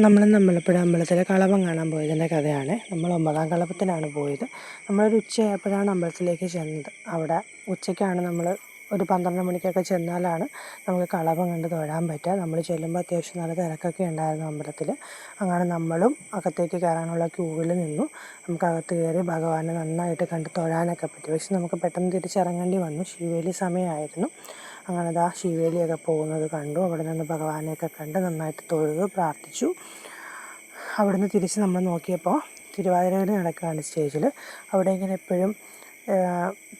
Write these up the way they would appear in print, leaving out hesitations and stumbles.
നമ്മളിപ്പോൾ അമ്പലത്തിലെ കളഭം കാണാൻ പോയതിൻ്റെ കഥയാണ്. നമ്മൾ 9ാം കളഭത്തിനാണ് പോയത്. നമ്മളൊരു ഉച്ചയായപ്പോഴാണ് അമ്പലത്തിലേക്ക് ചെന്നത്. അവിടെ ഉച്ചയ്ക്കാണ് നമ്മൾ ഒരു 12 മണിക്കൊക്കെ ചെന്നാലാണ് നമുക്ക് കളഭം കണ്ട് തൊഴാൻ പറ്റുക. നമ്മൾ ചെല്ലുമ്പോൾ അത്യാവശ്യം നല്ല തിരക്കൊക്കെ ഉണ്ടായിരുന്നു അമ്പലത്തിൽ. അങ്ങനെ നമ്മളും അകത്തേക്ക് കയറാനുള്ള ക്യൂവിൽ നിന്നു. നമുക്കകത്ത് കയറി ഭഗവാനെ നന്നായിട്ട് കണ്ട് തൊഴാനൊക്കെ പറ്റി. പക്ഷെ നമുക്ക് പെട്ടെന്ന് തിരിച്ചിറങ്ങേണ്ടി വന്നു. ശീവേലി സമയമായിരുന്നു. അങ്ങനെ ശീവേലിയൊക്കെ പോകുന്നത് കണ്ടു. അവിടെ നിന്ന് ഭഗവാനെയൊക്കെ കണ്ട് നന്നായിട്ട് തൊഴുതു പ്രാർത്ഥിച്ചു. അവിടുന്ന് തിരിച്ച് നമ്മൾ നോക്കിയപ്പോൾ തിരുവാതിരകളി നടക്കുകയാണ് സ്റ്റേജിൽ. അവിടെ ഇങ്ങനെ എപ്പോഴും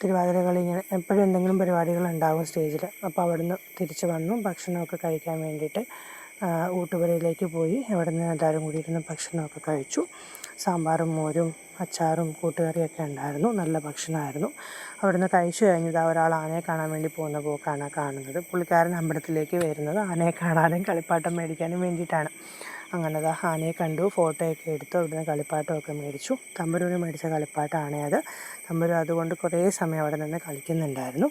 തിരുവാതിരകളി ഇങ്ങനെ എപ്പോഴും എന്തെങ്കിലും പരിപാടികളുണ്ടാകും സ്റ്റേജിൽ. അപ്പോൾ അവിടുന്ന് തിരിച്ച് വന്നു ഭക്ഷണമൊക്കെ കഴിക്കാൻ വേണ്ടിയിട്ട് ഊട്ടുപുരയിലേക്ക് പോയി. അവിടെ നിന്ന് എല്ലാവരും കൂടി ഇരുന്ന് ഭക്ഷണമൊക്കെ കഴിച്ചു. സാമ്പാറും മോരും അച്ചാറും കൂട്ടുകറിയൊക്കെ ഉണ്ടായിരുന്നു. നല്ല ഭക്ഷണമായിരുന്നു. അവിടുന്ന് കഴിച്ചു കഴിഞ്ഞത് ഒരാൾ ആനയെ കാണാൻ വേണ്ടി പോകുന്ന പോക്കാണ് കാണുന്നത്. പുള്ളിക്കാരൻ അമ്പലത്തിലേക്ക് വരുന്നത് ആനയെ കാണാനും കളിപ്പാട്ടം മേടിക്കാനും വേണ്ടിയിട്ടാണ്. അങ്ങനെ ആനയെ കണ്ടു, ഫോട്ടോയൊക്കെ എടുത്തു. അവിടുന്ന് കളിപ്പാട്ടമൊക്കെ മേടിച്ചു. തമ്പുരുവിന് മേടിച്ച കളിപ്പാട്ടമാണ് അത്. തമ്പുരു അതുകൊണ്ട് കുറേ സമയം അവിടെ നിന്ന് കളിക്കുന്നുണ്ടായിരുന്നു.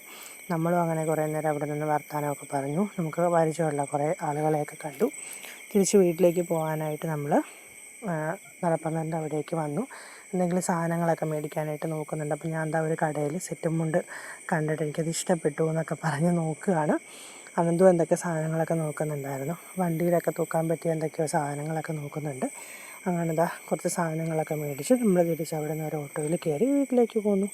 നമ്മളും അങ്ങനെ കുറേ നേരം അവിടെ നിന്ന് വർത്തമാനമൊക്കെ പറഞ്ഞു. നമുക്ക് പരിചയമുള്ള കുറേ ആളുകളെയൊക്കെ കണ്ടു. തിരിച്ച് വീട്ടിലേക്ക് പോകാനായിട്ട് നമ്മൾ നടപ്പന്തലിൻ്റെ അവിടേക്ക് വന്നു. എന്തെങ്കിലും സാധനങ്ങളൊക്കെ മേടിക്കാനായിട്ട് നോക്കുന്നുണ്ട്. അപ്പോൾ ഞാൻ ഒരു കടയിൽ സെറ്റും മുണ്ട് കണ്ടിട്ട് എനിക്കത് ഇഷ്ടപ്പെട്ടു എന്നൊക്കെ പറഞ്ഞ് നോക്കുകയാണ്. അനന്തും എന്തൊക്കെ സാധനങ്ങളൊക്കെ നോക്കുന്നുണ്ടായിരുന്നു. വണ്ടിയിലൊക്കെ തൂക്കാൻ പറ്റിയ എന്തൊക്കെയോ സാധനങ്ങളൊക്കെ നോക്കുന്നുണ്ട്. അങ്ങനെ കുറച്ച് സാധനങ്ങളൊക്കെ മേടിച്ച് നമ്മൾ തിരിച്ച് അവിടെ നിന്ന് ഒരു ഓട്ടോയിൽ കയറി വീട്ടിലേക്ക് പോന്നു.